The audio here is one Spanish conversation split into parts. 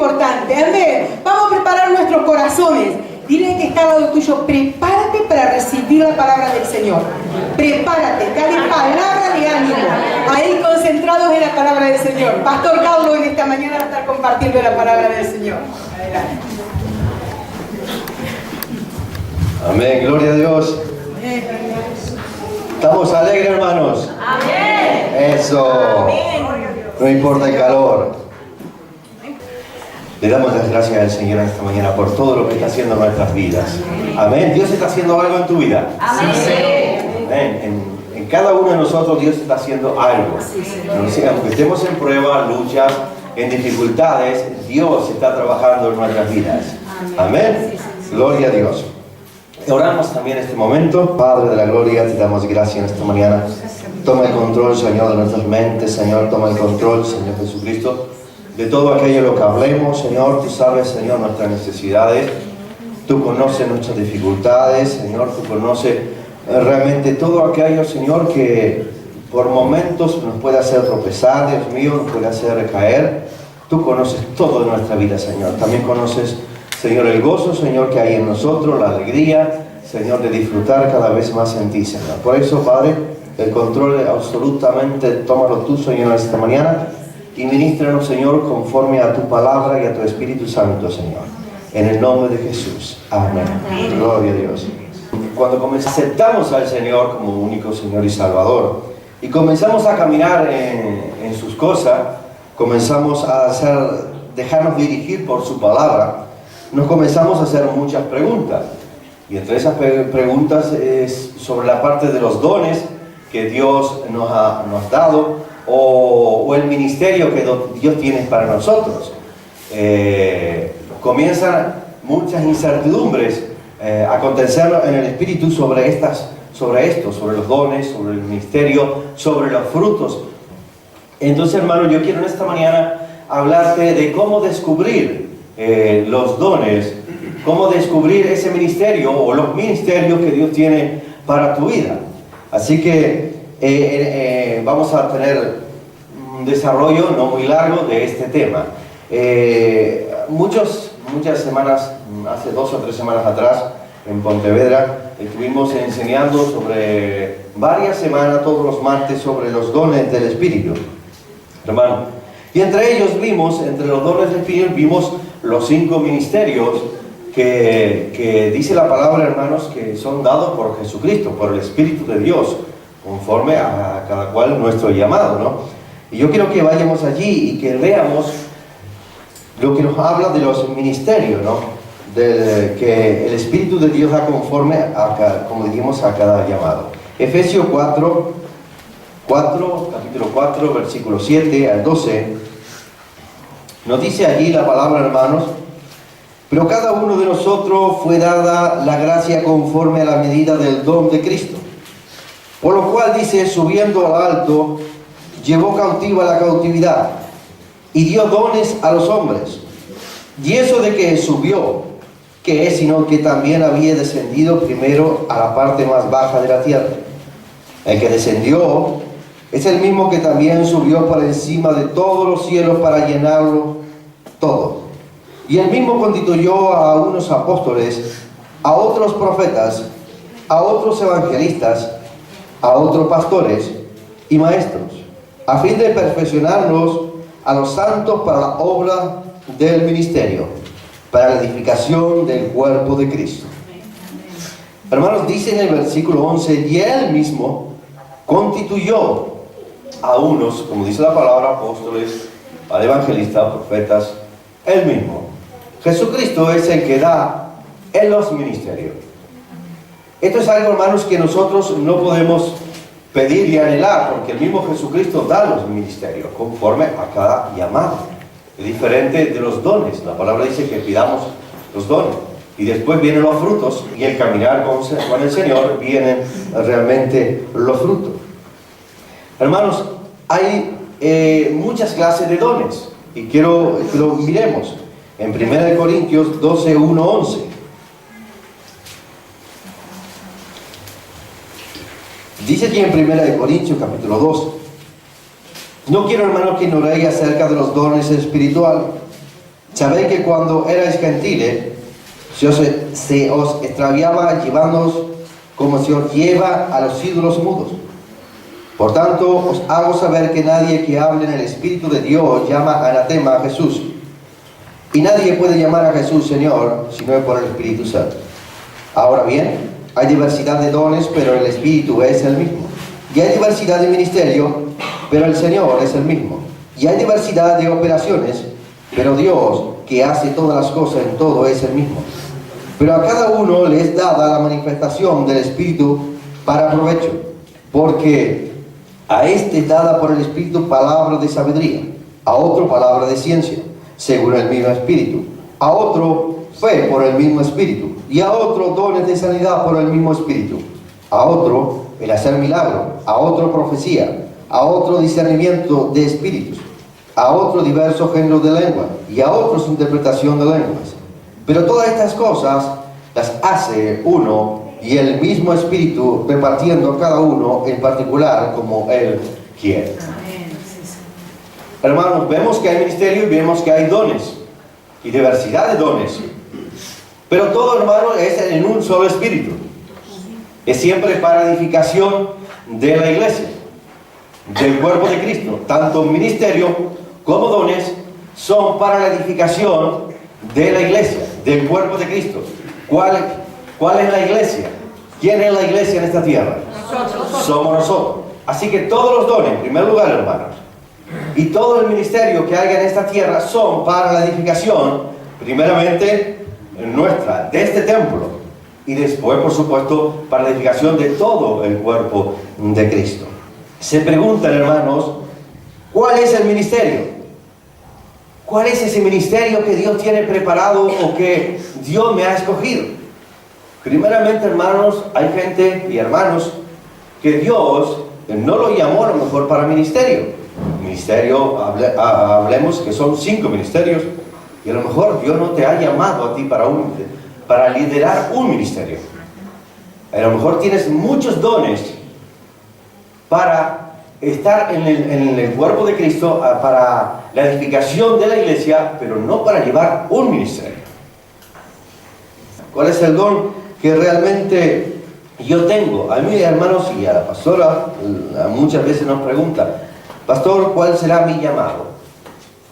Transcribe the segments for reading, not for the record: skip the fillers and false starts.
importante. Amén. Vamos a preparar nuestros corazones. Dile que está al lado tuyo, prepárate para recibir la palabra del Señor. Prepárate, dale palabra de ánimo. Ahí concentrados en la palabra del Señor. Pastor Carlos en esta mañana va a estar compartiendo la palabra del Señor. Adelante. Amén, gloria a Dios. ¿Estamos alegres, hermanos? Amén. Eso. Amén. No importa el calor. Le damos las gracias al Señor esta mañana por todo lo que está haciendo en nuestras vidas. Amén. Dios está haciendo algo en tu vida. Amén. En cada uno de nosotros Dios está haciendo algo. Aunque estemos en pruebas, luchas, en dificultades, Dios está trabajando en nuestras vidas. Amén. Gloria a Dios. Oramos también en este momento. Padre de la gloria, te damos gracias en esta mañana. Toma el control, Señor, de nuestras mentes. Señor, toma el control, Señor Jesucristo, de todo aquello lo que hablemos. Señor, tú sabes, Señor, nuestras necesidades. Tú conoces nuestras dificultades, Señor. Tú conoces realmente todo aquello, Señor, que por momentos nos puede hacer tropezar, Dios mío, nos puede hacer recaer. Tú conoces todo de nuestra vida, Señor. También conoces, Señor, el gozo, Señor, que hay en nosotros, la alegría, Señor, de disfrutar cada vez más en ti, Señor. Por eso, Padre, el control absolutamente, tómalo tú, Señor, esta mañana, y ministranos, Señor, conforme a tu palabra y a tu Espíritu Santo, Señor. En el nombre de Jesús. Amén. Amén. Gloria a Dios. Cuando aceptamos al Señor como único Señor y Salvador, y comenzamos a caminar en sus cosas, comenzamos a dejarnos dirigir por su palabra, nos comenzamos a hacer muchas preguntas. Y entre esas preguntas es sobre la parte de los dones que Dios nos ha dado, o el ministerio que Dios tiene para nosotros. Comienzan muchas incertidumbres a acontecer en el Espíritu sobre los dones, sobre el ministerio, sobre los frutos. Entonces, hermano, yo quiero en esta mañana hablarte de cómo descubrir los dones, cómo descubrir ese ministerio o los ministerios que Dios tiene para tu vida. Así que vamos a tener un desarrollo no muy largo de este tema. Muchas semanas, hace 2 o 3 semanas atrás, en Pontevedra, estuvimos enseñando sobre varias semanas, todos los martes, sobre los dones del Espíritu, hermano. Y entre ellos entre los dones del Espíritu, vimos los 5 ministerios que dice la palabra, hermanos, que son dados por Jesucristo, por el Espíritu de Dios, conforme a cada cual nuestro llamado, ¿no? Y yo quiero que vayamos allí y que veamos lo que nos habla de los ministerios, ¿no? Que el Espíritu de Dios da conforme como dijimos, a cada llamado. Efesios 4, capítulo 4, versículo 7 al 12, nos dice allí la palabra, hermanos: pero cada uno de nosotros fue dada la gracia conforme a la medida del don de Cristo. Por lo cual dice, subiendo al alto, llevó cautiva la cautividad y dio dones a los hombres. Y eso de que subió, que es sino que también había descendido primero a la parte más baja de la tierra. El que descendió es el mismo que también subió por encima de todos los cielos para llenarlo todo. Y el mismo constituyó a unos apóstoles, a otros profetas, a otros evangelistas, a otros pastores y maestros, a fin de perfeccionarnos a los santos para la obra del ministerio, para la edificación del cuerpo de Cristo. Hermanos, dice en el versículo 11, y Él mismo constituyó a unos, como dice la palabra, apóstoles, a evangelistas, profetas, Él mismo. Jesucristo es el que da en los ministerios. Esto es algo, hermanos, que nosotros no podemos pedir y anhelar, porque el mismo Jesucristo da los ministerios conforme a cada llamado. Es diferente de los dones. La palabra dice que pidamos los dones y después vienen los frutos, y el caminar con el Señor vienen realmente los frutos. Hermanos, hay muchas clases de dones, y quiero que lo miremos en 1 Corintios 12, 1, 11. Dice aquí en 1 Corintios capítulo 2: no quiero, hermanos, que ignoréis acerca de los dones espirituales, Sabéis que cuando erais gentiles, se os extraviaba llevándoos como se os lleva a los ídolos mudos. Por tanto, os hago saber que nadie que hable en el Espíritu de Dios llama anatema a Jesús. Y nadie puede llamar a Jesús Señor si no es por el Espíritu Santo. Ahora bien, hay diversidad de dones, pero el Espíritu es el mismo. Y hay diversidad de ministerio, pero el Señor es el mismo. Y hay diversidad de operaciones, pero Dios, que hace todas las cosas en todo, es el mismo. Pero a cada uno le es dada la manifestación del Espíritu para provecho, porque a este es dada por el Espíritu palabra de sabiduría, a otro palabra de ciencia, según el mismo Espíritu, a otro fe por el mismo Espíritu, y a otro dones de sanidad por el mismo Espíritu, a otro el hacer milagros, a otro profecía, a otro discernimiento de espíritus, a otro diversos géneros de lengua, y a otros interpretación de lenguas. Pero todas estas cosas las hace uno y el mismo Espíritu, repartiendo a cada uno en particular como Él quiere. Hermanos, vemos que hay ministerio y vemos que hay dones y diversidad de dones. Pero todo, hermano, es en un solo Espíritu. Es siempre para edificación de la iglesia, del cuerpo de Cristo. Tanto ministerio como dones son para la edificación de la iglesia, del cuerpo de Cristo. ¿Cuál es la iglesia? ¿Quién es la iglesia en esta tierra? Nosotros. Somos nosotros. Así que todos los dones, en primer lugar, hermanos, y todo el ministerio que haya en esta tierra son para la edificación, primeramente, nuestra, de este templo, y después, por supuesto, para la edificación de todo el cuerpo de Cristo. Se preguntan, hermanos, ¿cuál es el ministerio? ¿Cuál es ese ministerio que Dios tiene preparado o que Dios me ha escogido? Primeramente, hermanos, hay gente y hermanos que Dios no lo llamó a lo mejor para ministerio. Ministerio, hablemos que son 5 ministerios, y a lo mejor Dios no te ha llamado a ti para liderar un ministerio. A lo mejor tienes muchos dones para estar en el cuerpo de Cristo, para la edificación de la iglesia, pero no para llevar un ministerio. ¿Cuál es el don que realmente yo tengo? A mí, hermanos, y a la pastora muchas veces nos pregunta: pastor, ¿cuál será mi llamado?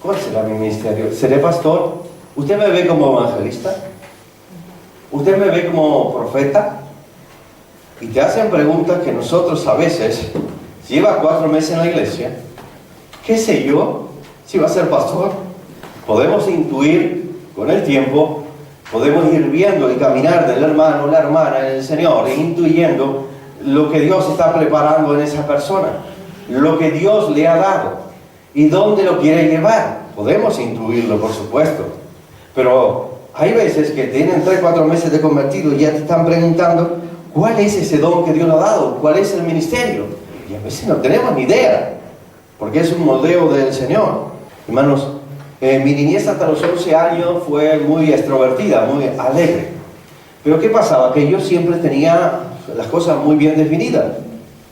¿Cuál será mi ministerio? ¿Seré pastor? ¿Usted me ve como evangelista? ¿Usted me ve como profeta? Y te hacen preguntas que nosotros a veces, si lleva 4 meses en la iglesia, ¿qué sé yo si va a ser pastor? Podemos intuir con el tiempo, podemos ir viendo y caminar del hermano, la hermana en el Señor, e intuyendo lo que Dios está preparando en esa persona, lo que Dios le ha dado y dónde lo quiere llevar. Podemos intuirlo, por supuesto, pero hay veces que tienen 3-4 meses de convertido y ya te están preguntando cuál es ese don que Dios le ha dado, cuál es el ministerio, y a veces no tenemos ni idea, porque es un modelo del Señor. Hermanos, mi niñez hasta los 11 años fue muy extrovertida, muy alegre. Pero ¿qué pasaba? Que yo siempre tenía las cosas muy bien definidas.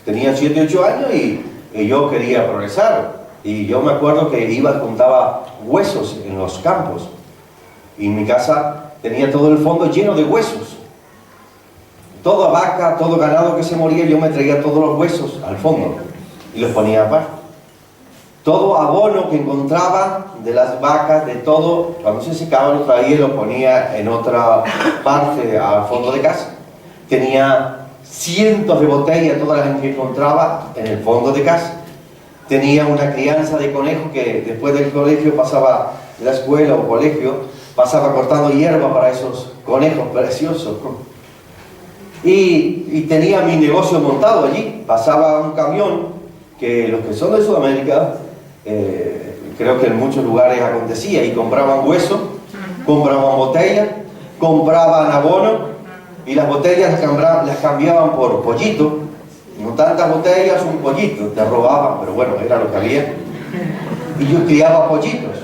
Tenía 7-8 años y yo quería progresar. Y yo me acuerdo que iba, juntaba huesos en los campos. Y en mi casa tenía todo el fondo lleno de huesos. Toda vaca, todo ganado que se moría, yo me traía todos los huesos al fondo y los ponía aparte. Todo abono que encontraba de las vacas, de todo, cuando se secaba lo traía y lo ponía en otra parte al fondo de casa. Tenía cientos de botellas, todas las que encontraba en el fondo de casa. Tenía una crianza de conejos que después del colegio pasaba, de la escuela o colegio, pasaba cortando hierba para esos conejos preciosos. Y tenía mi negocio montado allí. Pasaba un camión que los que son de Sudamérica, creo que en muchos lugares acontecía, y compraban hueso, compraban botellas, compraban abono, y las botellas las cambiaban por pollito. No tantas botellas, un pollito, te robaban, pero bueno, era lo que había. Y yo criaba pollitos.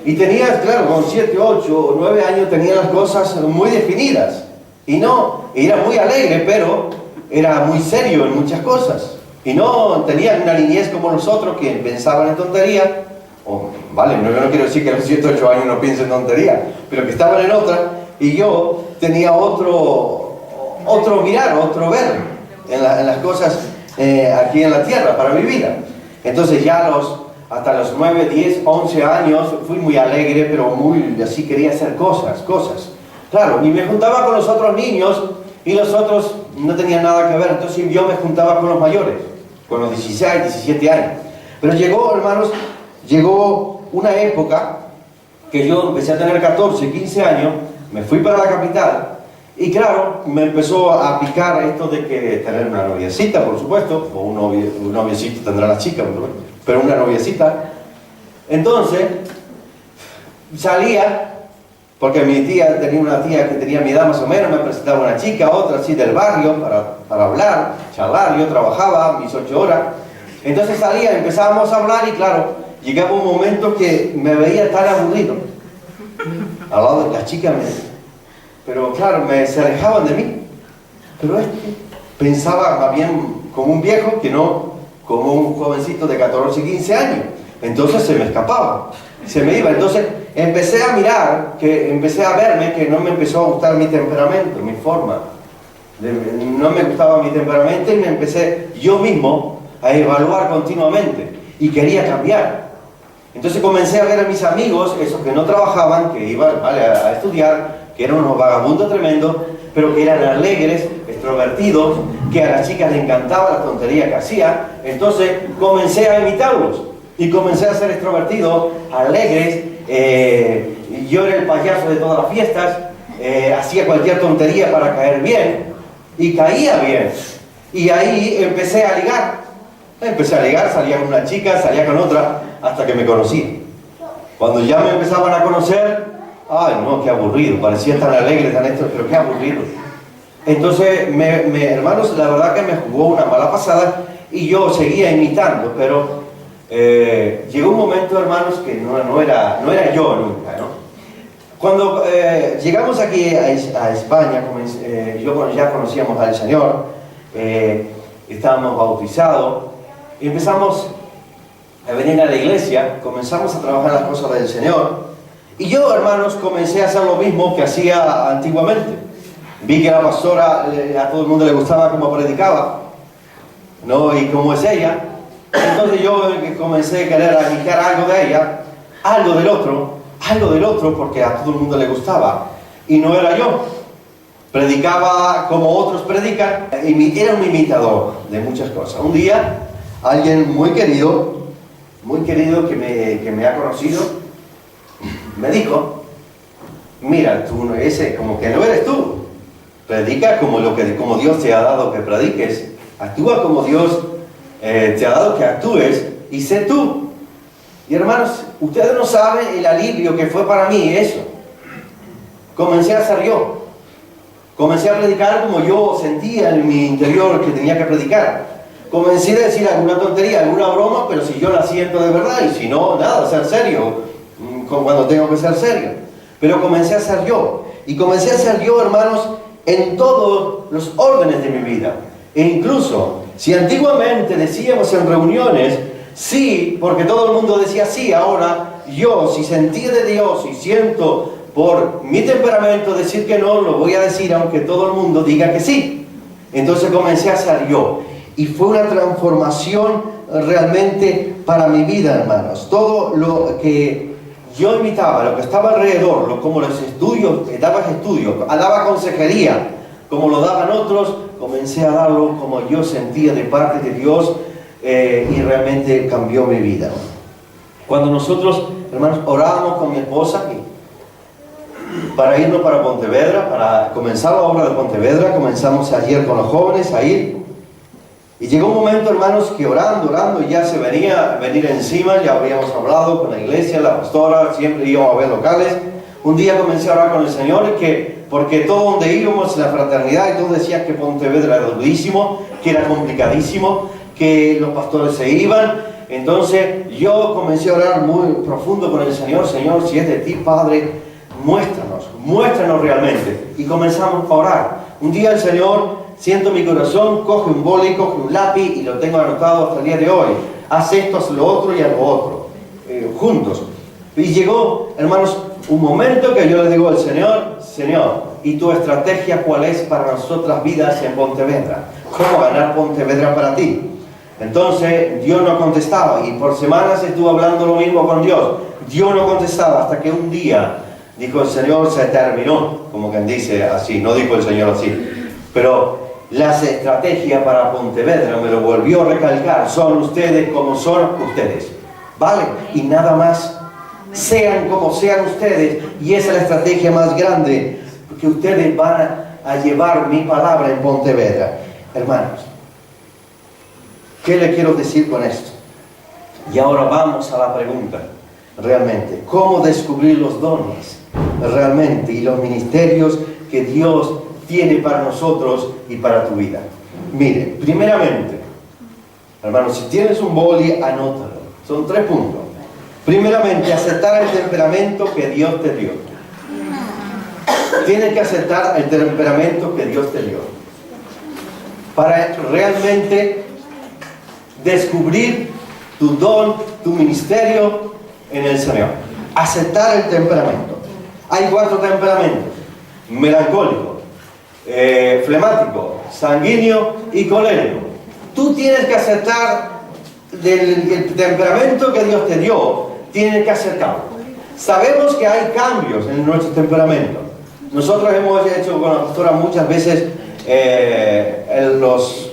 Y tenía, claro, con 7, 8 o 9 años tenía las cosas muy definidas. Y no, era muy alegre, pero era muy serio en muchas cosas. Y no tenía una niñez como nosotros que pensaban en tonterías, Vale, yo no quiero decir que a los 7 o 8 años no piensen tontería, pero que estaban en otra y yo tenía otro mirar, otro ver en las cosas aquí en la tierra para mi vida. Entonces ya hasta los 9, 10, 11 años fui muy alegre, pero muy así, quería hacer cosas. Claro, y me juntaba con los otros niños y los otros no tenían nada que ver, entonces yo me juntaba con los mayores, con los 16, 17 años. Pero llegó una época que yo empecé a tener 14, 15 años, me fui para la capital y claro, me empezó a picar esto de que tener una noviecita, por supuesto, o un noviecito tendrá la chica, pero una noviecita. Entonces, salía, porque mi tía tenía una tía que tenía mi edad más o menos, me presentaba una chica, otra así del barrio, para hablar, charlar, yo trabajaba mis 8 horas. Entonces salía, empezábamos a hablar y claro, llegaba un momento que me veía tan aburrido al lado de las chicas, pero claro, se alejaban de mí. Pero pensaba más bien como un viejo que no como un jovencito de 14, 15 años. Entonces se me escapaba, se me iba. Entonces empecé a mirar, empecé a verme que no me empezó a gustar mi temperamento, mi forma. No me gustaba mi temperamento y me empecé yo mismo a evaluar continuamente y quería cambiar. Entonces comencé a ver a mis amigos, esos que no trabajaban, que iban a estudiar, que eran unos vagabundos tremendos, pero que eran alegres, extrovertidos, que a las chicas les encantaba la tontería que hacía. Entonces comencé a imitarlos y comencé a ser extrovertido, alegres. Yo era el payaso de todas las fiestas, hacía cualquier tontería para caer bien y caía bien. Y ahí empecé a ligar, salía con una chica, salía con otra, hasta que me conocí. Cuando ya me empezaban a conocer, ay no, qué aburrido, parecía tan alegre, tan esto, pero qué aburrido. Entonces, hermanos, la verdad que me jugó una mala pasada y yo seguía imitando, pero llegó un momento, hermanos, que no era yo nunca, ¿no? Cuando llegamos aquí a España, ya conocíamos al Señor, estábamos bautizados, y empezamos a venir a la iglesia, comenzamos a trabajar las cosas del Señor, y yo, hermanos, comencé a hacer lo mismo que hacía antiguamente. Vi que la pastora, a todo el mundo le gustaba cómo predicaba, ¿no? Y cómo es ella. Entonces yo comencé a querer imitar algo de ella, algo del otro, porque a todo el mundo le gustaba. Y no era yo. Predicaba como otros predican. Era un imitador de muchas cosas. Un día, alguien muy querido que me ha conocido, me dijo: mira, tú como que no eres tú. Predica como Dios te ha dado que prediques. Actúa como Dios te ha dado que actúes y sé tú. Y hermanos, ustedes no saben el alivio que fue para mí eso. Comencé a ser yo. Comencé a predicar como yo sentía en mi interior que tenía que predicar. Comencé a decir alguna tontería, alguna broma, pero si yo la siento de verdad, y si no, nada, ser serio, cuando tengo que ser serio. Pero comencé a ser yo. Y comencé a ser yo, hermanos, en todos los órdenes de mi vida. E incluso, si antiguamente decíamos en reuniones, sí, porque todo el mundo decía sí, ahora yo, si sentí de Dios y siento por mi temperamento decir que no, lo voy a decir aunque todo el mundo diga que sí. Entonces comencé a ser yo. Y fue una transformación realmente para mi vida, hermanos. Todo lo que yo imitaba, lo que estaba alrededor, como los estudios, daba consejería, como lo daban otros, comencé a darlo como yo sentía de parte de Dios, y realmente cambió mi vida. Cuando nosotros, hermanos, orábamos con mi esposa para irnos para Pontevedra, para comenzar la obra de Pontevedra, comenzamos ayer con los jóvenes a ir. Y llegó un momento, hermanos, que orando, ya se venía a venir encima, ya habíamos hablado con la iglesia, la pastora, siempre íbamos a ver locales. Un día comencé a orar con el Señor, porque todo donde íbamos, la fraternidad, y todos decían que Pontevedra era durísimo, que era complicadísimo, que los pastores se iban. Entonces yo comencé a orar muy profundo con el Señor: Señor, si es de ti, Padre, muéstranos realmente. Y comenzamos a orar. Un día el Señor, siento mi corazón, coge un boli, coge un lápiz y lo tengo anotado hasta el día de hoy. Haz esto, haz lo otro y haz lo otro. juntos. Y llegó, hermanos, un momento que yo le digo al Señor, Señor, ¿y tu estrategia cuál es para nuestras vidas en Pontevedra? ¿Cómo ganar Pontevedra para ti? Entonces Dios no contestaba y por semanas estuve hablando lo mismo con Dios. Dios no contestaba hasta que un día dijo el Señor, se terminó, como quien dice así, no dijo el Señor así, pero las estrategias para Pontevedra, me lo volvió a recalcar, son ustedes como son ustedes, ¿vale? Y nada más, sean como sean ustedes, y esa es la estrategia más grande, porque ustedes van a llevar mi palabra en Pontevedra. Hermanos, ¿qué le quiero decir con esto? Y ahora vamos a la pregunta, realmente, ¿cómo descubrir los dones realmente y los ministerios que Dios tiene para nosotros y para tu vida? Mire, primeramente, hermanos, si tienes un boli, anótalo. Son 3 puntos. Primeramente, aceptar el temperamento que Dios te dio. Tienes que aceptar el temperamento que Dios te dio. Para realmente descubrir tu don, tu ministerio en el Señor. Aceptar el temperamento. Hay 4 temperamentos: melancólico, flemático, sanguíneo y colérico. Tú tienes que aceptar el temperamento que Dios te dio, tienes que aceptarlo. Sabemos que hay cambios en nuestro temperamento. Nosotros hemos hecho con la pastora muchas veces los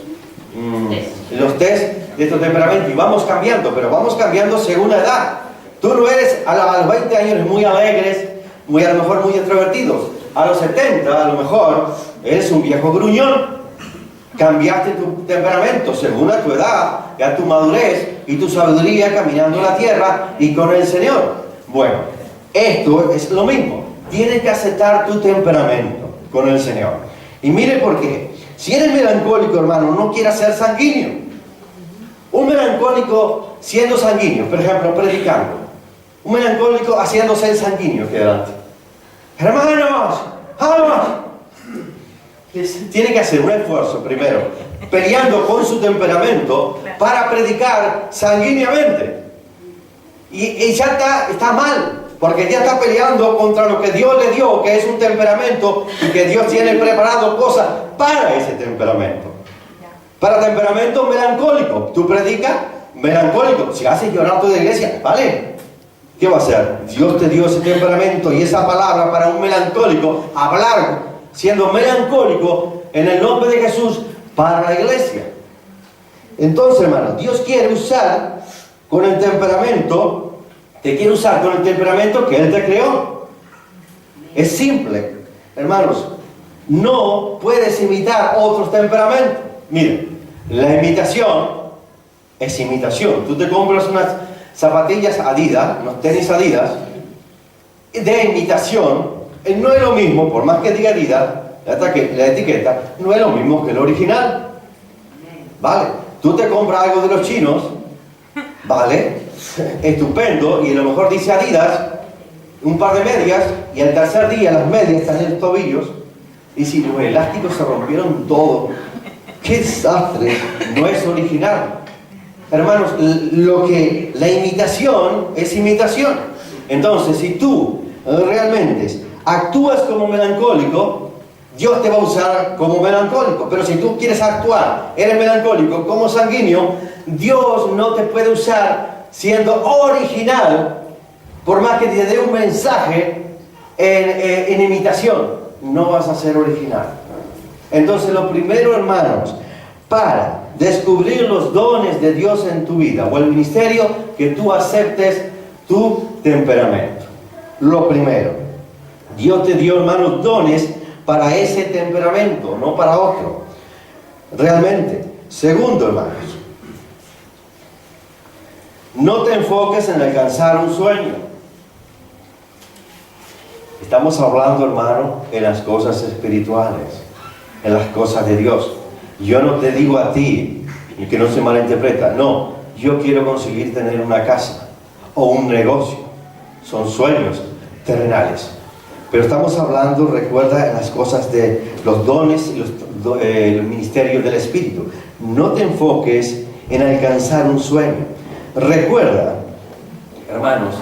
test de estos temperamentos y vamos cambiando, pero vamos cambiando según la edad. Tú no eres a los 20 años muy alegres, a lo mejor muy extrovertidos. A los 70 a lo mejor eres un viejo gruñón. Cambiaste tu temperamento según a tu edad, a tu madurez y tu sabiduría caminando en la tierra y con el Señor. Bueno, esto es lo mismo. Tienes que aceptar tu temperamento con el Señor. Y mire por qué. Si eres melancólico, hermano, no quieras ser sanguíneo. Un melancólico siendo sanguíneo, por ejemplo, predicando. Un melancólico haciéndose el sanguíneo que delante. Hermanos, vamos. Tiene que hacer un esfuerzo primero, peleando con su temperamento para predicar sanguíneamente. Y ya está mal, porque ya está peleando contra lo que Dios le dio, que es un temperamento, y que Dios tiene preparado cosas para ese temperamento. Para temperamento melancólico, tú predicas melancólico, si haces llorar a toda la iglesia, ¿vale? ¿Qué va a hacer? Dios te dio ese temperamento y esa palabra para un melancólico, hablar siendo melancólico en el nombre de Jesús para la iglesia. Entonces, hermano, Dios quiere usar con el temperamento, te quiere usar con el temperamento que Él te creó. Es simple, hermanos, no puedes imitar otros temperamentos. Miren, la imitación es imitación. Tú te compras unas zapatillas Adidas, unos tenis Adidas, de imitación. No es lo mismo, por más que diga Adidas, la etiqueta, no es lo mismo que el original. ¿Vale? Tú te compras algo de los chinos, ¿vale? Estupendo, y a lo mejor dice Adidas, un par de medias, y al tercer día las medias están en los tobillos, y si los elásticos se rompieron todo. ¡Qué desastre! No es original. Hermanos, la imitación es imitación. Entonces, si tú realmente actúas como melancólico, Dios te va a usar como melancólico. Pero si tú quieres actuar, eres melancólico como sanguíneo, Dios no te puede usar siendo original, por más que te dé un mensaje en imitación. No vas a ser original. Entonces, lo primero, hermanos, para descubrir los dones de Dios en tu vida o el ministerio, que tú aceptes tu temperamento. Lo primero. Dios te dio, hermanos, dones para ese temperamento, no para otro. Realmente. Segundo, hermanos, no te enfoques en alcanzar un sueño. Estamos hablando, hermano, en las cosas espirituales, en las cosas de Dios. Yo no te digo a ti, y que no se malinterpreta, no, yo quiero conseguir tener una casa o un negocio. Son sueños terrenales. Pero estamos hablando, recuerda, en las cosas de los dones y los ministerios del Espíritu. No te enfoques en alcanzar un sueño. Recuerda, hermanos,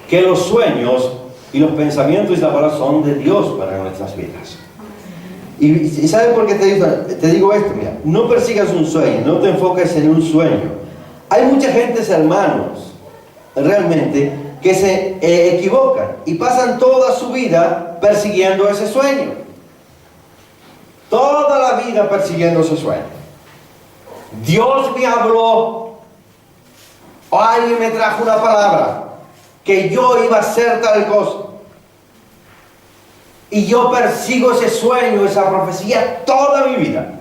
que los sueños y los pensamientos y la palabra son de Dios para nuestras vidas. Y ¿sabes por qué te digo esto? Mira, no persigas un sueño, no te enfoques en un sueño. Hay mucha gente, hermanos, realmente, que se equivocan y pasan toda su vida persiguiendo ese sueño. Toda la vida persiguiendo ese sueño. Dios me habló, o alguien me trajo una palabra, que yo iba a hacer tal cosa. Y yo persigo ese sueño, esa profecía toda mi vida.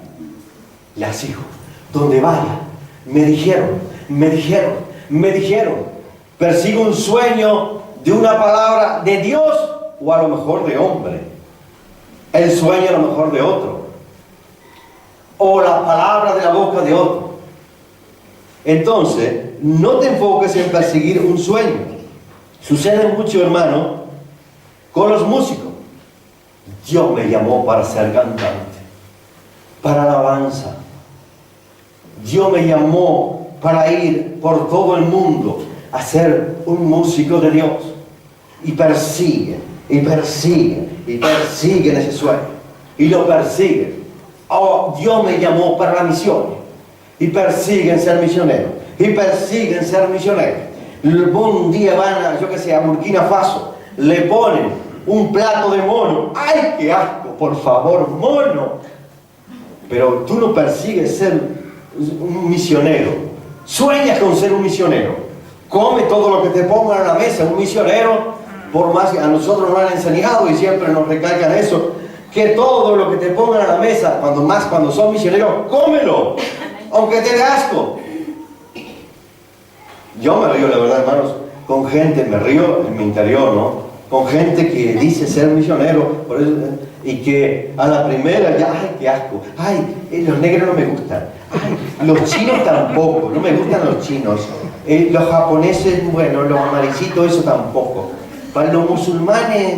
La sigo. Donde vaya, me dijeron. Persigo un sueño de una palabra de Dios o a lo mejor de hombre. El sueño a lo mejor de otro. O la palabra de la boca de otro. Entonces, no te enfoques en perseguir un sueño. Sucede mucho, hermano, con los músicos. Dios me llamó para ser cantante, para alabanza. Dios me llamó para ir por todo el mundo a ser un músico de Dios. Y persiguen ese sueño. Y lo persiguen. Oh, Dios me llamó para la misión. Y persiguen ser misioneros. Un día van a, a Burkina Faso. Le ponen un plato de mono. ¡Ay, qué asco! Por favor, mono. Pero tú no persigues ser un misionero. Sueñas con ser un misionero. Come todo lo que te pongan a la mesa. Un misionero, por más que a nosotros nos han enseñado y siempre nos recalcan eso, que todo lo que te pongan a la mesa, cuando son misioneros, cómelo, aunque te dé asco. Yo me río, la verdad, hermanos, con gente, me río en mi interior, ¿no? Con gente que dice ser misionero, por eso, y que a la primera ya, ¡ay, qué asco! ¡Ay, los negros no me gustan! ¡Ay, los chinos tampoco! No me gustan los chinos. Los japoneses, bueno, los amaricitos, eso tampoco. Para los musulmanes,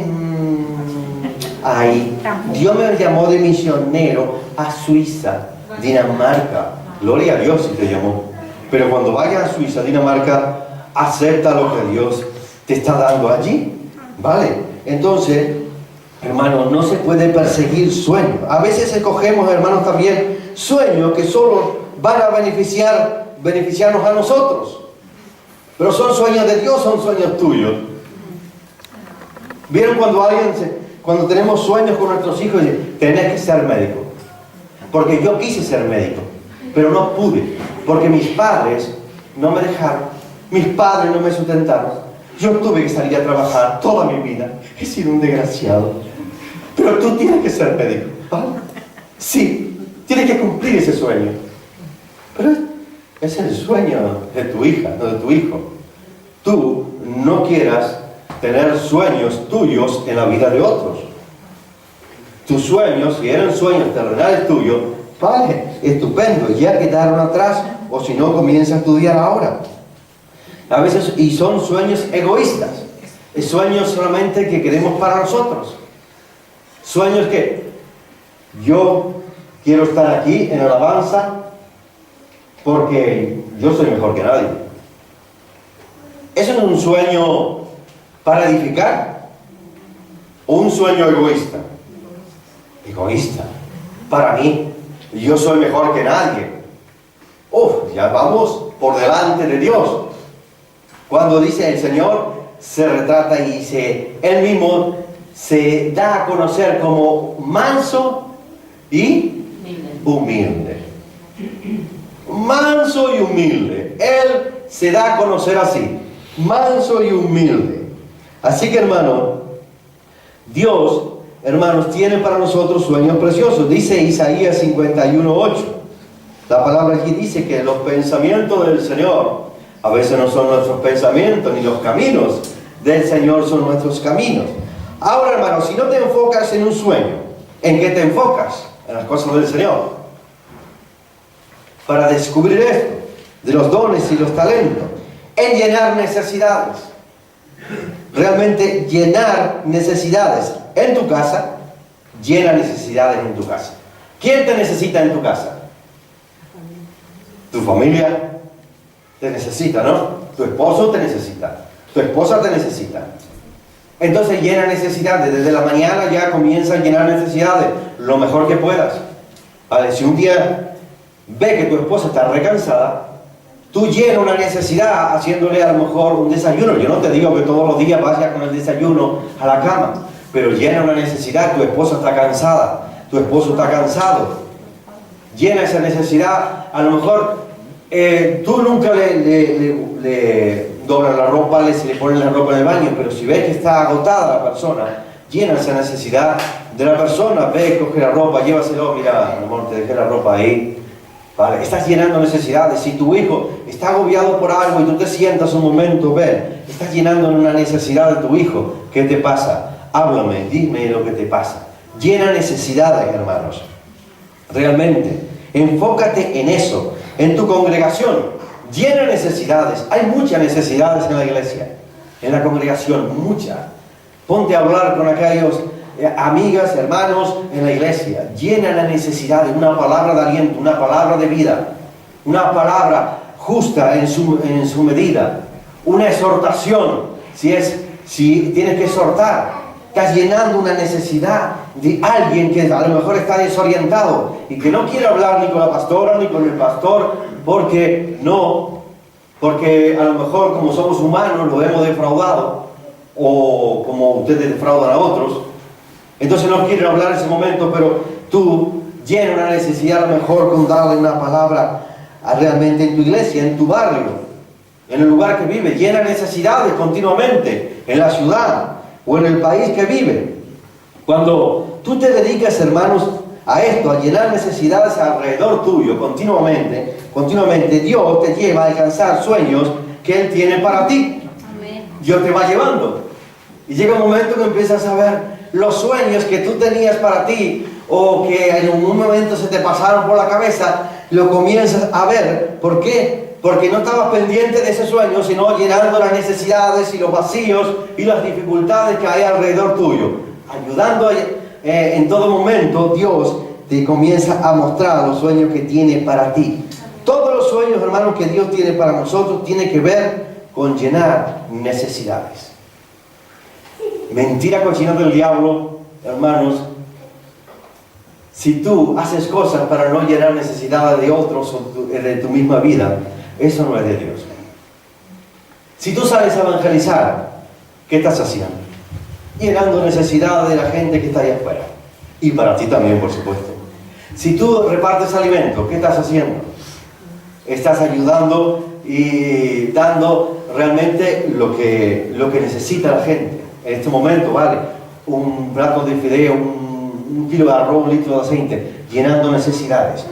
ay, Dios me llamó de misionero a Suiza, Dinamarca. Gloria a Dios si te llamó. Pero cuando vayas a Suiza, Dinamarca, acepta lo que Dios te está dando allí. ¿Vale? Entonces, hermanos, no se puede perseguir sueños. A veces escogemos, hermanos, también sueños que solo van a beneficiarnos a nosotros. Pero son sueños de Dios, son sueños tuyos. ¿Vieron cuando tenemos sueños con nuestros hijos y dicen, tenés que ser médico? Porque yo quise ser médico, pero no pude, porque mis padres no me dejaron, mis padres no me sustentaron. Yo tuve que salir a trabajar toda mi vida. He sido un desgraciado. Pero tú tienes que ser médico, ¿vale? Sí, tienes que cumplir ese sueño. Pero es el sueño de tu hija, no de tu hijo. Tú no quieras tener sueños tuyos en la vida de otros. Tus sueños, si eran sueños terrenales tuyos, vale, estupendo, ya quedaron atrás, o si no, comienza a estudiar ahora. A veces, y son sueños egoístas, sueños solamente que queremos para nosotros, sueños que yo quiero estar aquí en alabanza porque yo soy mejor que nadie. Eso no es un sueño para edificar, o un sueño egoísta. Egoísta, para mí, yo soy mejor que nadie. Ya vamos por delante de Dios. Cuando dice el Señor, se retrata y Él mismo se da a conocer como manso y humilde. Manso y humilde. Él se da a conocer así, manso y humilde. Así que, hermano, Dios, hermanos, tiene para nosotros sueños preciosos. Dice Isaías 51:8. La palabra aquí dice que los pensamientos del Señor a veces no son nuestros pensamientos, ni los caminos del Señor son nuestros caminos. Ahora, hermanos, si no te enfocas en un sueño, ¿en qué te enfocas? En las cosas del Señor. Para descubrir esto, de los dones y los talentos, en llenar necesidades. Realmente llenar necesidades en tu casa, llena necesidades en tu casa. ¿Quién te necesita en tu casa? Tu familia te necesita, ¿no? Tu esposo te necesita. Tu esposa te necesita. Entonces llena necesidades. Desde la mañana ya comienza a llenar necesidades lo mejor que puedas. ¿Vale? Si un día ve que tu esposa está recansada, tú llenas una necesidad haciéndole a lo mejor un desayuno. Yo no te digo que todos los días vayas con el desayuno a la cama, pero llena una necesidad. Tu esposa está cansada, tu esposo está cansado. Llena esa necesidad. A lo mejor tú nunca le doblas la ropa, le pones la ropa en el baño, pero si ves que está agotada la persona, llena esa necesidad de la persona. Ve, coge la ropa, llévaselo. Mira, amor, te dejé la ropa ahí. Vale, estás llenando necesidades. Si tu hijo está agobiado por algo y tú te sientas un momento, ven, estás llenando una necesidad de tu hijo. ¿Qué te pasa? Háblame, dime lo que te pasa. Llena necesidades, hermanos. Realmente, enfócate en eso, en tu congregación. Llena necesidades. Hay muchas necesidades en la iglesia, en la congregación, muchas. Ponte a hablar con aquellos amigas, hermanos en la iglesia. Llena la necesidad de una palabra de aliento, una palabra de vida, una palabra justa en su medida, una exhortación. Si tienes que exhortar, estás llenando una necesidad de alguien que a lo mejor está desorientado y que no quiere hablar ni con la pastora ni con el pastor porque a lo mejor como somos humanos lo hemos defraudado, o como ustedes defraudan a otros. Entonces no quieren hablar en ese momento, pero tú llenas una necesidad a lo mejor con darle una palabra realmente en tu iglesia, en tu barrio, en el lugar que vive. Llena necesidades continuamente en la ciudad o en el país que vive. Cuando tú te dedicas, hermanos, a esto, a llenar necesidades alrededor tuyo continuamente, Dios te lleva a alcanzar sueños que Él tiene para ti. Amén. Dios te va llevando. Y llega un momento que empiezas a ver los sueños que tú tenías para ti, o que en un momento se te pasaron por la cabeza, lo comienzas a ver. ¿Por qué? Porque no estabas pendiente de ese sueño, sino llenando las necesidades y los vacíos y las dificultades que hay alrededor tuyo. Ayudando en todo momento, Dios te comienza a mostrar los sueños que tiene para ti. Todos los sueños, hermanos, que Dios tiene para nosotros, tienen que ver con llenar necesidades. Mentira cochina del diablo, hermanos. Si tú haces cosas para no llenar necesidades de otros o de tu misma vida, eso no es de Dios. Si tú sales a evangelizar, ¿qué estás haciendo? Llenando necesidades de la gente que está allá afuera. Y para ti también, por supuesto. Si tú repartes alimentos, ¿qué estás haciendo? Estás ayudando y dando realmente lo que necesita la gente. En este momento, vale, un plato de fideo, un kilo de arroz, un litro de aceite, llenando necesidades.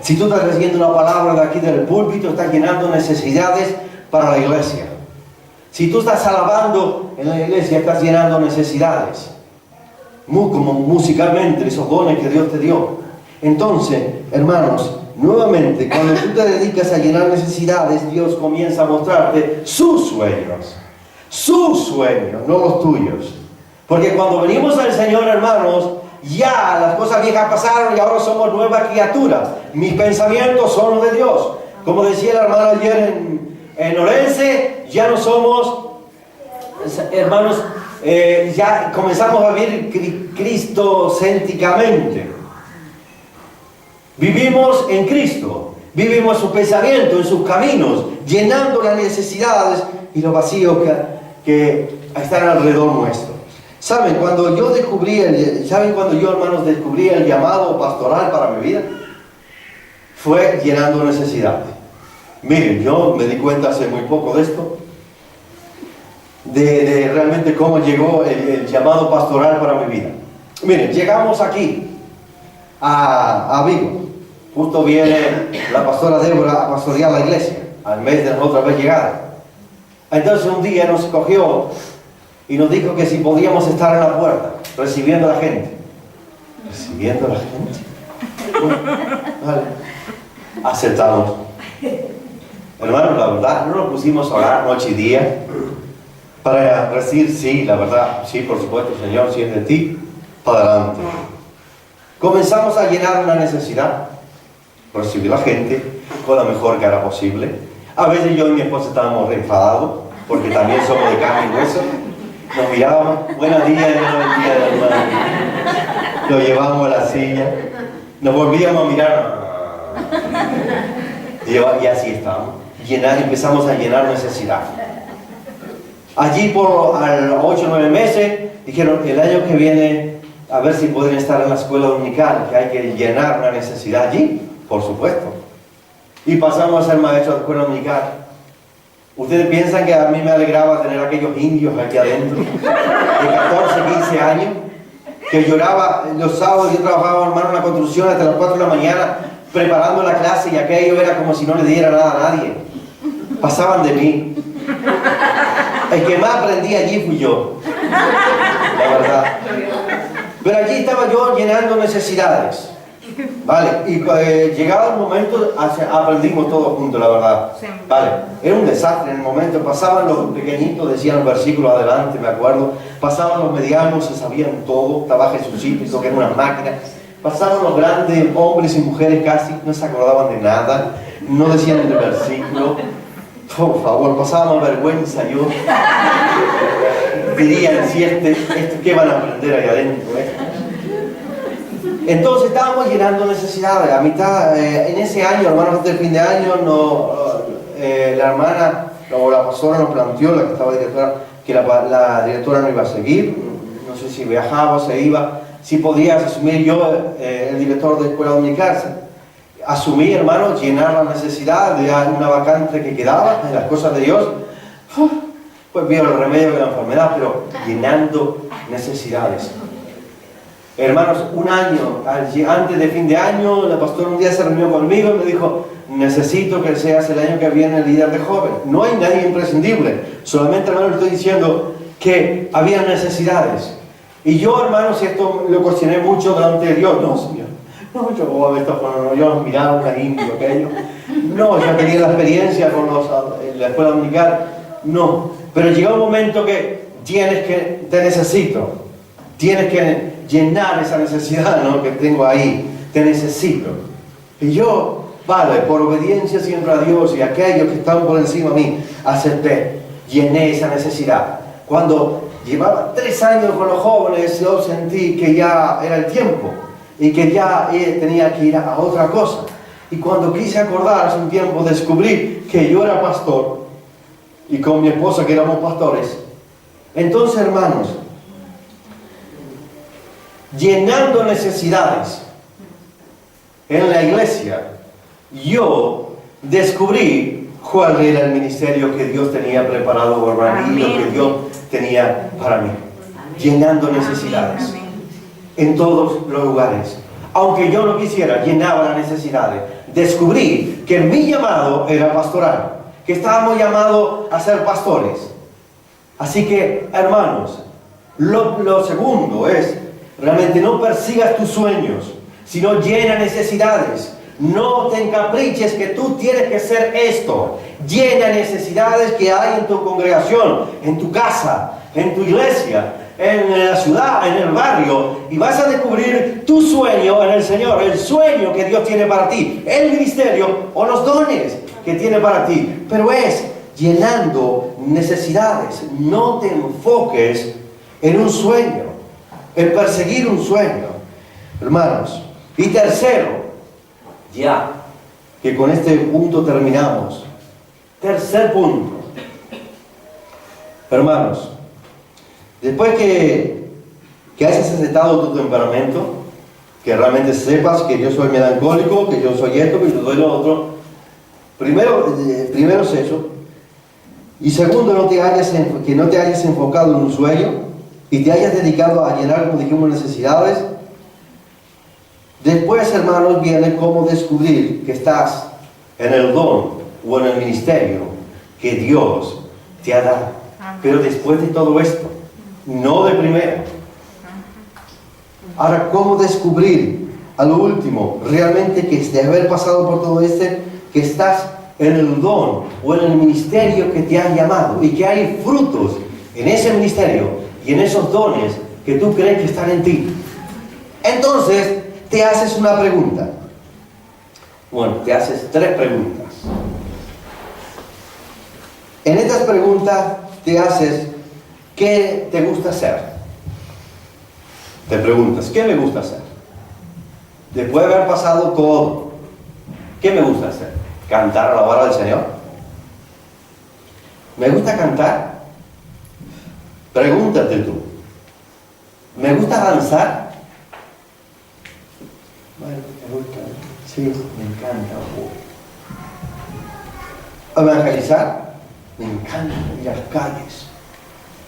Si tú estás recibiendo una palabra de aquí del púlpito, estás llenando necesidades para la iglesia. Si tú estás alabando en la iglesia, estás llenando necesidades. Como musicalmente, esos dones que Dios te dio. Entonces, hermanos, nuevamente, cuando tú te dedicas a llenar necesidades, Dios comienza a mostrarte sus sueños. Sus sueños, no los tuyos. Porque cuando venimos al Señor, hermanos, ya las cosas viejas pasaron y ahora somos nuevas criaturas. Mis pensamientos son los de Dios. Como decía el hermano ayer en Orense, ya no somos, hermanos, ya comenzamos a vivir cristocéntricamente. Vivimos en Cristo, vivimos su pensamiento, en sus caminos, llenando las necesidades y los vacíos que están alrededor nuestro. ¿Saben cuando yo, hermanos, descubrí el llamado pastoral para mi vida? Fue llenando necesidades. Miren, yo me di cuenta hace muy poco de esto, de realmente cómo llegó el llamado pastoral para mi vida. Miren, llegamos aquí a Vigo. Justo viene la pastora Débora a pastorear la iglesia, al mes de nosotros haber llegado. Entonces un día nos cogió y nos dijo que si podíamos estar en la puerta, recibiendo a la gente. ¿Recibiendo a la gente? Bueno, vale. Aceptamos. Hermanos, la verdad, no nos pusimos a orar noche y día para decir, sí, la verdad, sí, por supuesto, Señor, si es de ti, para adelante. Comenzamos a llenar una necesidad, recibir a la gente con la mejor cara posible. A veces yo y mi esposa estábamos enfadados, porque también somos de carne y hueso. Nos mirábamos, buenos días, buenos días, hermano. Lo llevamos a la silla, nos volvíamos a mirar, y así estábamos. Empezamos a llenar necesidad. Allí por a los 8 o 9 meses dijeron, el año que viene a ver si pueden estar en la escuela dominical, que hay que llenar una necesidad allí, por supuesto. Y pasamos a ser maestros de escuela dominical. ¿Ustedes piensan que a mí me alegraba tener aquellos indios aquí adentro, de 14, 15 años, que lloraba los sábados? Yo trabajaba, hermano, en la construcción hasta las 4 de la mañana, preparando la clase, y aquello era como si no le diera nada a nadie. Pasaban de mí. El que más aprendí allí fui yo, la verdad. Pero allí estaba yo llenando necesidades, ¿vale? Y llegado el momento, aprendimos todos juntos, la verdad, ¿vale? Era un desastre en el momento. Pasaban los pequeñitos, decían los versículos adelante, me acuerdo. Pasaban los medianos, se sabían todo. Estaba Jesucito, que era una máquina. Pasaban los grandes, hombres y mujeres casi, no se acordaban de nada, no decían el versículo. Por favor, pasábamos vergüenza yo. Dirían, si esto ¿qué van a aprender ahí adentro? Entonces estábamos llenando necesidades. A mitad, en ese año, hermanos, antes del fin de año, la hermana o la pastora nos planteó, la que estaba directora, que la directora no iba a seguir. No sé si viajaba o se iba. Si podías asumir yo, el director de escuela dominical. Asumí, hermanos, llenar la necesidad de una vacante que quedaba en las cosas de Dios. Pues vio el remedio de la enfermedad, pero llenando necesidades. Hermanos, un año, antes de fin de año, la pastora un día se reunió conmigo y me dijo, necesito que seas el año que viene el líder de joven. No hay nadie imprescindible, solamente, hermanos, le estoy diciendo que había necesidades. Y yo, hermanos, esto lo cuestioné mucho delante de Dios. No, Señor, no, yo miraba un cariño, aquello. No, yo tenía la experiencia con la escuela dominical. No, pero llegó un momento que te necesito. Tienes que llenar esa necesidad, ¿no?, que tengo ahí. Te necesito. Y yo, vale, por obediencia siempre a Dios y a aquellos que estaban por encima de mí, acepté, llené esa necesidad. Cuando llevaba 3 años con los jóvenes, yo sentí que ya era el tiempo y que ya tenía que ir a otra cosa. Y cuando quise acordar hace un tiempo, descubrí que yo era pastor y con mi esposa que éramos pastores. Entonces, hermanos, llenando necesidades en la iglesia, yo descubrí cuál era el ministerio que Dios tenía preparado para mí, lo que Dios tenía para mí. Llenando necesidades en todos los lugares. Aunque yo no quisiera, llenaba las necesidades. Descubrí que mi llamado era pastoral, que estábamos llamados a ser pastores. Así que, hermanos, lo segundo es, realmente no persigas tus sueños, sino llena necesidades. No te encapriches que tú tienes que ser esto. Llena necesidades que hay en tu congregación, en tu casa, en tu iglesia, en la ciudad, en el barrio, y vas a descubrir tu sueño en el Señor, el sueño que Dios tiene para ti, el ministerio o los dones que tiene para ti. Pero es llenando necesidades. No te enfoques en un sueño, en perseguir un sueño, hermanos. Y tercero, ya que con este punto terminamos. Tercer punto, hermanos, después que hayas aceptado tu temperamento, que realmente sepas que yo soy melancólico, que yo soy esto, que yo soy lo otro. Primero es eso. Y segundo, que no te hayas enfocado en un sueño y te hayas dedicado a llenar, como dijimos, necesidades. Después, hermanos, viene cómo descubrir que estás en el don o en el ministerio que Dios te ha dado. Pero después de todo esto, no de primero. Ahora, ¿cómo descubrir a lo último realmente que de haber pasado por todo que estás en el don o en el ministerio que te han llamado y que hay frutos en ese ministerio y en esos dones que tú crees que están en ti? Entonces, te haces una pregunta. Bueno, te haces 3 preguntas. En estas preguntas te haces, ¿qué te gusta hacer? Te preguntas, ¿qué me gusta hacer? Después de haber pasado todo, ¿qué me gusta hacer? ¿Cantar a la hora del Señor? ¿Me gusta cantar? Pregúntate tú. ¿Me gusta danzar? Bueno, me gusta. Sí, me encanta. ¿Evangelizar? Me encanta ir a las calles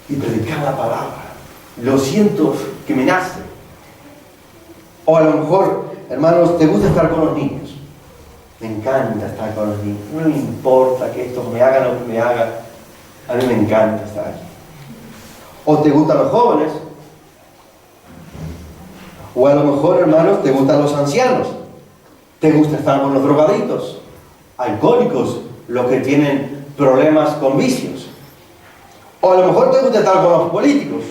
y predicar la palabra. Lo siento que me nace. O a lo mejor, hermanos, ¿te gusta estar con los niños? Me encanta estar con los niños. No me importa que estos me hagan lo que me hagan. A mí me encanta estar allí. ¿O te gustan los jóvenes? O a lo mejor, hermanos, te gustan los ancianos. ¿Te gusta estar con los drogadictos, alcohólicos, los que tienen problemas con vicios? O a lo mejor te gusta estar con los políticos.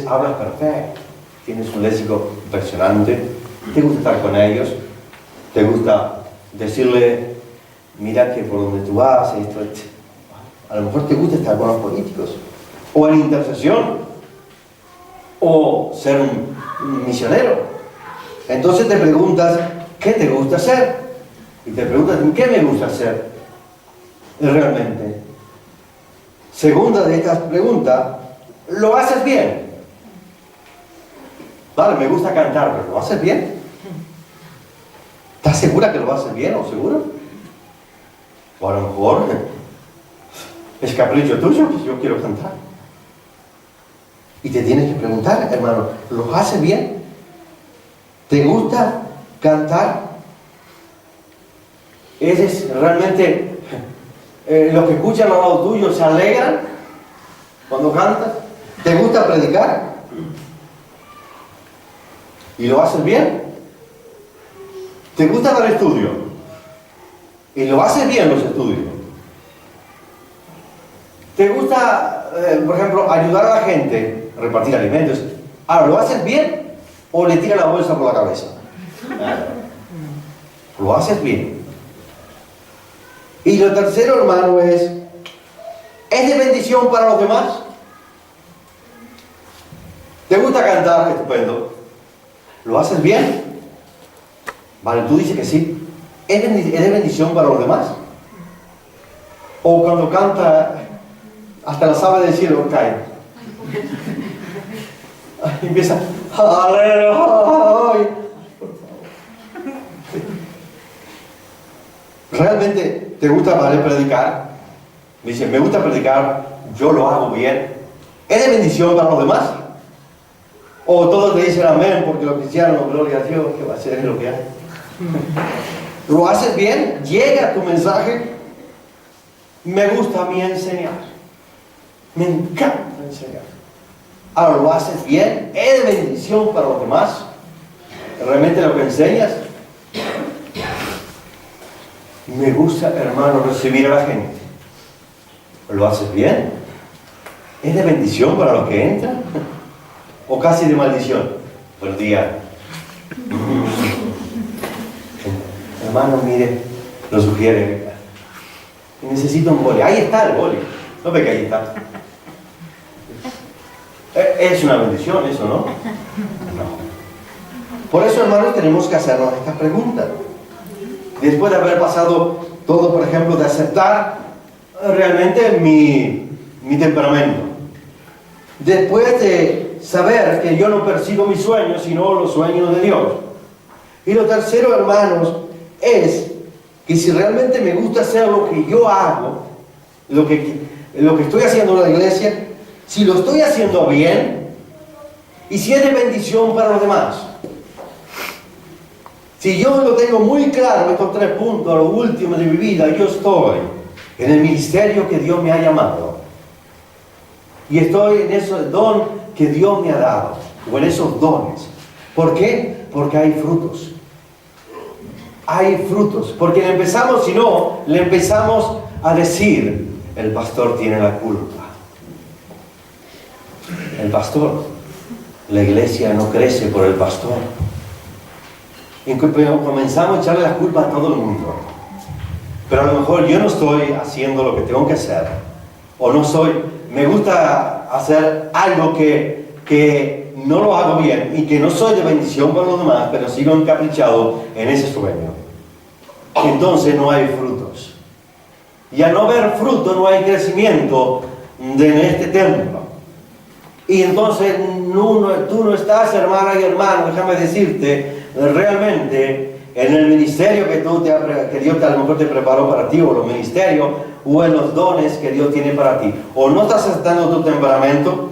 Hablas perfecto, tienes un léxico impresionante, te gusta estar con ellos, te gusta decirle, mira que por donde tú vas, esto. A lo mejor te gusta estar con los políticos, o en intercesión, o ser un misionero. Entonces te preguntas, ¿qué te gusta hacer? Y te preguntas, ¿qué me gusta hacer realmente? Segunda de estas preguntas, ¿lo haces bien? Vale, me gusta cantar, pero ¿lo haces bien? ¿Estás segura que lo haces bien o seguro? O a lo mejor es capricho tuyo, pues yo quiero cantar. Y te tienes que preguntar, hermano, ¿lo haces bien? ¿Te gusta cantar? ¿Eres realmente los que escuchan al lado tuyo se alegran cuando cantas? ¿Te gusta predicar? ¿Y lo haces bien? ¿Te gusta dar estudio? ¿Y lo haces bien los estudios? ¿Te gusta, por ejemplo, ayudar a la gente a repartir alimentos? Ahora, ¿lo haces bien o le tira la bolsa por la cabeza? ¿Lo haces bien? Y lo tercero, hermano, ¿es de bendición para los demás? ¿Te gusta cantar? Estupendo. ¿Lo haces bien? Vale, tú dices que sí. ¿Es de bendición para los demás? O cuando canta, hasta las aves del cielo caen. Empieza, aleluya. ¿Realmente te gusta predicar? Dice, me gusta predicar, yo lo hago bien. ¿Es de bendición para los demás? O todos te dicen amén porque los cristianos, gloria a Dios, que va a ser lo que hay. ¿Lo haces bien? ¿Llega tu mensaje? Me gusta a mí enseñar. Me encanta enseñar. Ahora, ¿lo haces bien? ¿Es de bendición para los demás? ¿Realmente lo que enseñas? Me gusta, hermano, recibir a la gente. ¿Lo haces bien? ¿Es de bendición para los que entran? ¿O casi de maldición? Buenos días. Hermano, mire, lo sugiere. Necesito un boli. Ahí está el boli. ¿No ve que ahí está? Es una bendición eso, ¿no? No. Por eso, hermanos, tenemos que hacernos estas preguntas. Después de haber pasado todo, por ejemplo, de aceptar realmente mi temperamento. Después de saber que yo no persigo mis sueños, sino los sueños de Dios. Y lo tercero, hermanos, es que si realmente me gusta hacer lo que yo hago, lo que estoy haciendo en la iglesia, si lo estoy haciendo bien, y si es de bendición para los demás. Si yo lo tengo muy claro, estos 3 puntos, a lo último de mi vida, yo estoy en el ministerio que Dios me ha llamado. Y estoy en ese don que Dios me ha dado, o en esos dones. ¿Por qué? Porque hay frutos. Hay frutos. Porque le empezamos a decir, el pastor tiene la culpa. El pastor, la iglesia no crece por el pastor. Comenzamos a echarle la culpa a todo el mundo. pero a lo mejor yo no estoy haciendo lo que tengo que hacer, o me gusta hacer algo que no lo hago bien y que no soy de bendición para los demás, pero sigo encaprichado en ese sueño. Entonces no hay frutos. Y al no haber fruto no hay crecimiento en este templo. Y entonces tú no estás, hermana y hermano, déjame decirte, realmente en el ministerio que Dios a lo mejor te preparó para ti, o los ministerios, o en los dones que Dios tiene para ti. O no estás aceptando tu temperamento,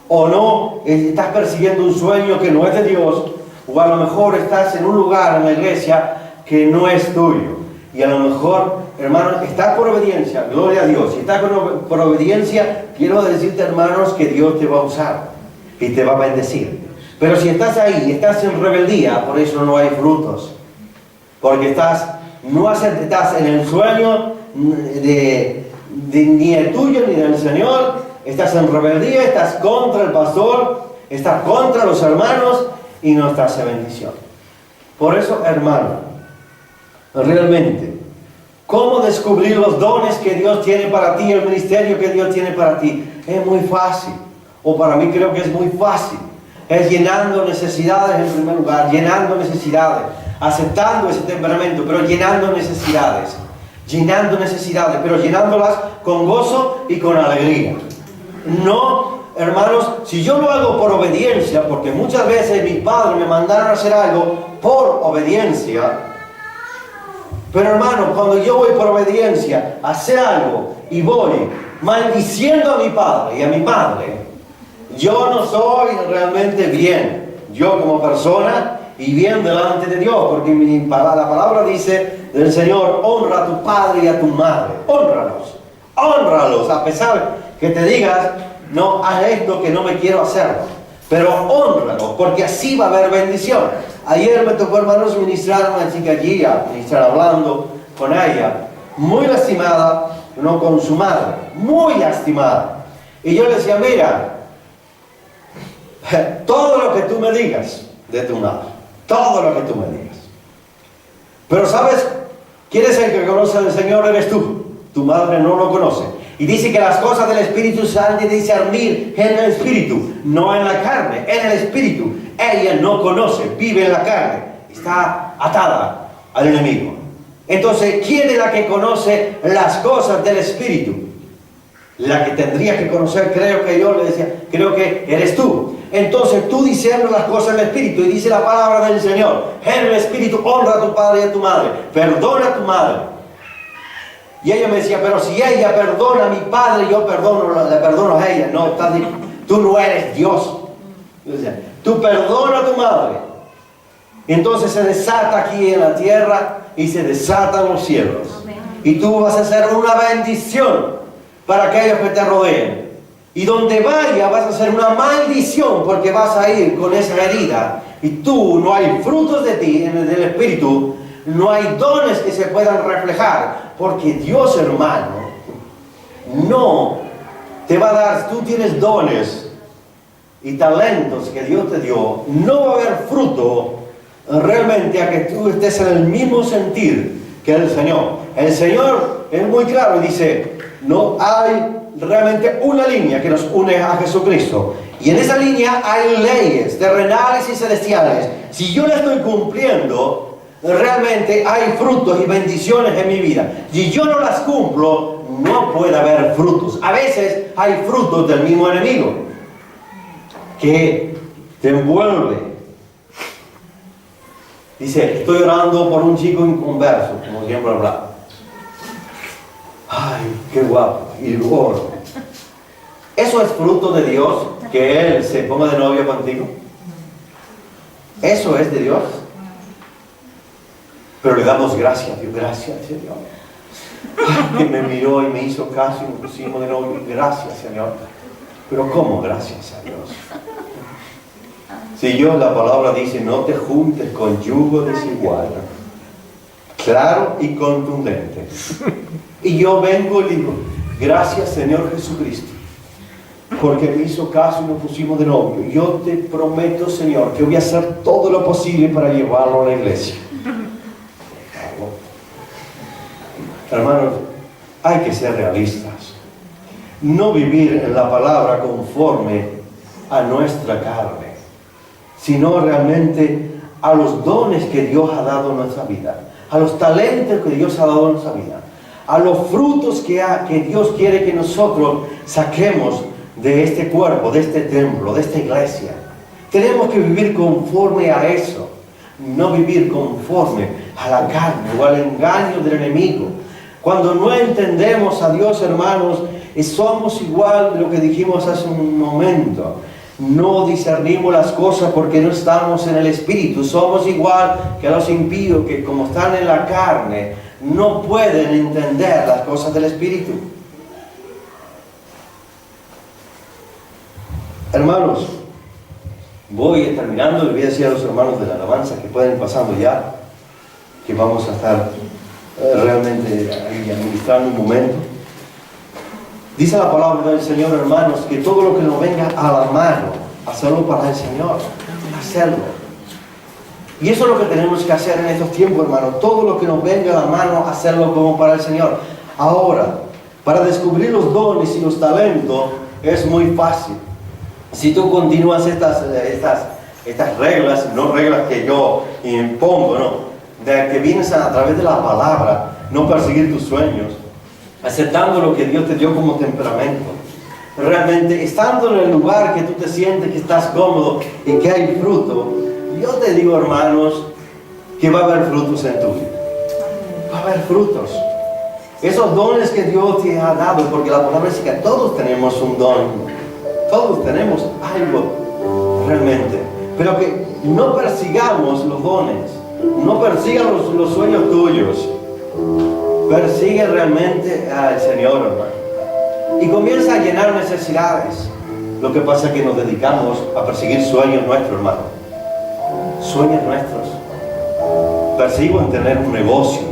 o no estás persiguiendo un sueño que no es de Dios, o a lo mejor estás en un lugar en la iglesia que no es tuyo. Y a lo mejor, hermanos, estás por obediencia, gloria a Dios. Si estás por obediencia, quiero decirte, hermanos, que Dios te va a usar y te va a bendecir. Pero si estás ahí, estás en rebeldía, por eso no hay frutos. Porque estás en el sueño ni el tuyo ni del Señor. Estás en rebeldía, estás contra el pastor, estás contra los hermanos y no estás en bendición. Por eso, hermano, realmente, ¿cómo descubrir los dones que Dios tiene para ti, el ministerio que Dios tiene para ti? Es muy fácil, o para mí creo que es muy fácil. Es llenando necesidades en primer lugar, llenando necesidades, aceptando ese temperamento, pero llenando necesidades, pero llenándolas con gozo y con alegría. No, hermanos, si yo lo hago por obediencia, porque muchas veces mis padres me mandaron a hacer algo por obediencia, pero hermano, cuando yo voy por obediencia a hacer algo y voy maldiciendo a mi padre y a mi madre, yo no soy realmente bien, yo como persona y bien delante de Dios, porque la palabra dice del Señor: honra a tu padre y a tu madre, honralos, a pesar que te digas, no, haz esto que no me quiero hacerlo, pero honralos, porque así va a haber bendición. Ayer me tocó, hermanos, ministrar a una chica allí, hablando con ella, muy lastimada, no, con su madre, muy lastimada. Y yo le decía: mira, todo lo que tú me digas de tu madre, todo lo que tú me digas. Pero ¿sabes? ¿Quién es el que conoce al Señor? Eres tú. Tu madre no lo conoce. Y dice que las cosas del Espíritu Santo dice discernir en el Espíritu, no en la carne, en el Espíritu. Ella no conoce, vive en la carne, está atada al enemigo. Entonces, ¿quién es la que conoce las cosas del Espíritu? La que tendría que conocer, creo que yo le decía, creo que eres tú. Entonces tú discernes las cosas del Espíritu, y dice la palabra del Señor: en el Espíritu honra a tu padre y a tu madre, perdona a tu madre. Y ella me decía: pero si ella perdona a mi padre, yo le perdono a ella. No, tú no eres Dios. Yo decía: tú perdona a tu madre. Entonces se desata aquí en la tierra y se desatan los cielos. Y tú vas a ser una bendición para aquellos que te rodeen. Y donde vaya vas a ser una maldición, porque vas a ir con esa herida. Y tú, no hay frutos de ti, del Espíritu, no hay dones que se puedan reflejar. Porque Dios, hermano, no te va a dar, tú tienes dones y talentos que Dios te dio, no va a haber fruto realmente a que tú estés en el mismo sentir que el Señor. El Señor es muy claro y dice: no hay realmente una línea que nos une a Jesucristo, y en esa línea hay leyes terrenales y celestiales. Si yo la estoy cumpliendo, realmente hay frutos y bendiciones en mi vida. Si yo no las cumplo, no puede haber frutos. A veces hay frutos del mismo enemigo que te envuelve. Dice: estoy orando por un chico inconverso, como siempre hablaba. Ay, qué guapo, y lo oro. ¿Eso es fruto de Dios, que Él se ponga de novio contigo? ¿Eso es de Dios? Pero le damos gracias a Dios, gracias Señor. Ay, que me miró y me hizo caso y nos pusimos de novio. Gracias, Señor. Pero ¿cómo gracias a Dios? Si la palabra dice: no te juntes con yugo desigual. Claro y contundente. Y yo vengo y digo: gracias, Señor Jesucristo, porque me hizo caso y nos pusimos de novio. Yo te prometo, Señor, que voy a hacer todo lo posible para llevarlo a la iglesia. Hermanos, hay que ser realistas. No vivir en la palabra conforme a nuestra carne, sino realmente a los dones que Dios ha dado en nuestra vida, a los talentos que Dios ha dado en nuestra vida, a los frutos que Dios quiere que nosotros saquemos de este cuerpo, de este templo, de esta iglesia. Tenemos que vivir conforme a eso, no vivir conforme a la carne o al engaño del enemigo. Cuando no entendemos a Dios, hermanos, somos igual de lo que dijimos hace un momento. No discernimos las cosas porque no estamos en el Espíritu. Somos igual que los impíos que, como están en la carne, no pueden entender las cosas del Espíritu. Hermanos, voy terminando y voy a decir a los hermanos de la alabanza que pueden ir pasando ya, que vamos a estar realmente ahí administrando un momento. Dice la palabra del Señor, hermanos, que todo lo que nos venga a la mano, hacerlo para el Señor, hacerlo. Y eso es lo que tenemos que hacer en estos tiempos, hermanos. Todo lo que nos venga a la mano, hacerlo como para el Señor. Ahora, para descubrir los dones y los talentos, es muy fácil. Si tú continúas estas reglas, no reglas que yo impongo, no, de que vienes a través de la palabra, no perseguir tus sueños, aceptando lo que Dios te dio como temperamento, realmente estando en el lugar que tú te sientes que estás cómodo y que hay fruto, yo te digo, hermanos, que va a haber frutos en tu vida. Va a haber frutos. Esos dones que Dios te ha dado, porque la palabra dice que todos tenemos un don. Todos tenemos algo realmente, pero que no persigamos los dones, no persigan los sueños tuyos, persigue realmente al Señor, hermano, y comienza a llenar necesidades. Lo que pasa es que nos dedicamos a perseguir sueños nuestros, hermano, sueños nuestros. Persigo en tener un negocio,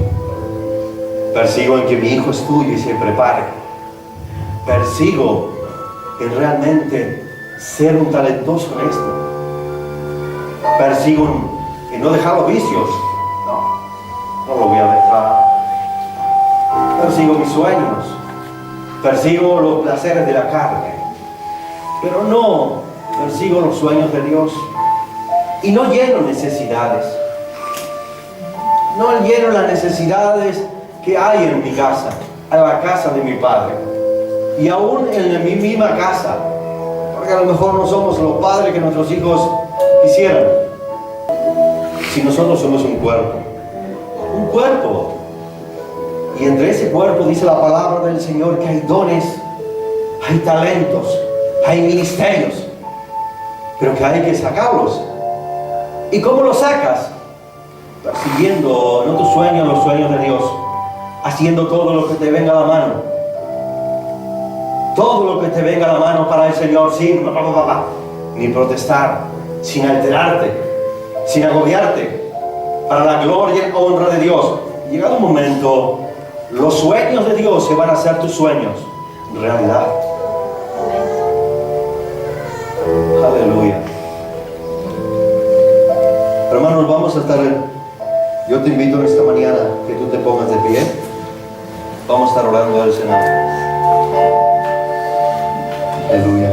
persigo en que mi hijo estudie y se prepare, persigo en realmente ser un talentoso en esto. Persigo en no dejar los vicios. No lo voy a dejar. Persigo mis sueños. Persigo los placeres de la carne. Pero no persigo los sueños de Dios. Y no lleno necesidades. No lleno las necesidades que hay en mi casa, en la casa de mi padre. Y aún en mi misma casa, porque a lo mejor no somos los padres que nuestros hijos quisieran. Si nosotros somos un cuerpo, y entre ese cuerpo dice la palabra del Señor que hay dones, hay talentos, hay ministerios, pero que hay que sacarlos. ¿Y cómo los sacas? Persiguiendo no tus sueños, los sueños de Dios, haciendo todo lo que te venga a la mano. Todo lo que te venga a la mano para el Señor, sin ni protestar, sin alterarte, sin agobiarte, para la gloria y honra de Dios. Llegado un momento, los sueños de Dios se van a hacer tus sueños realidad. Aleluya. Hermanos, vamos a estar, yo te invito en esta mañana que tú te pongas de pie. Vamos a estar orando al Señor. Aleluya.